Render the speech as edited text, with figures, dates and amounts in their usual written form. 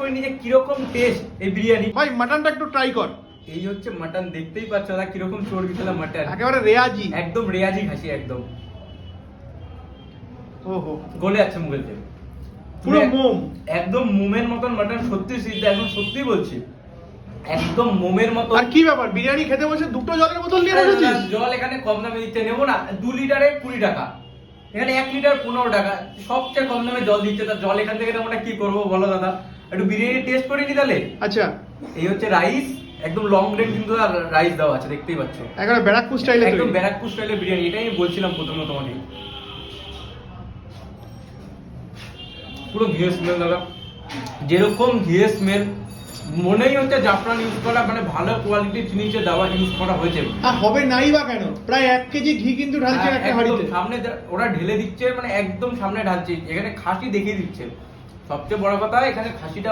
করিনি যে কিরকম টেস্ট এই বিরিয়ানি। ভাই মাটনটা একটু ট্রাই কর। এই হচ্ছে মাটন, দেখতেই পাচ্ছ দাদা কিরকম চর্বি খেলা মাটন, একেবারে রেয়াজি, একদম রেয়াজি খাসি, একদম ওহো গলে যাচ্ছে মুখের থেকে, পুরো মোম, একদম মোমের মতন মাটন, সত্যি সিদ্ধ, একদম সত্যি বলছি, একদম মোমের মতো। আর কি ব্যাপার বিরিয়ানি খেতে বসে দুটো জলের বোতল নিয়ে বসেছিস? জল এখানে কম দামে দিচ্ছে, নেবো না, 2 লিটারে 20 টাকা, এখানে 1 লিটার 15 টাকা, সবচেয়ে কম দামে জল দিচ্ছে। তার জল এখান থেকে নেবো না, কি করবো বলো দাদা, একটু বিরিয়ানি টেস্ট করে নি তাহলে। আচ্ছা এই হচ্ছে রাইস, একদম লং রেঞ্জ কিন্তু রাইস দেওয়া আছে, দেখতেই পাচ্ছ, একেবারে ব্যারাকপুর স্টাইলে একদম ব্যারাকপুর স্টাইলের বিরিয়ানি, এটাই আমি বলছিলাম প্রথমে তোমাকে। পুরো ঘিয়ের স্মেল দাদা, যেরকম ঘিয়ের স্মেল, মনেই হচ্ছে জাফরান ইউজ করা, মানে ভালো কোয়ালিটির জিনিসের দাওয়া ইউজ করা হয়েছে। আর হবে নাই বা কেন, প্রায় 1 কেজি ঘি কিন্তু ঢালছে একটা একদম হাঁড়িতে। সামনে ওরা ঢেলে দিচ্ছে, মানে একদম সামনে ঢালছে, এখানে খাসি দেখিয়ে দিচ্ছে। সবচেয়ে বড় কথা, এখানে খাসিটা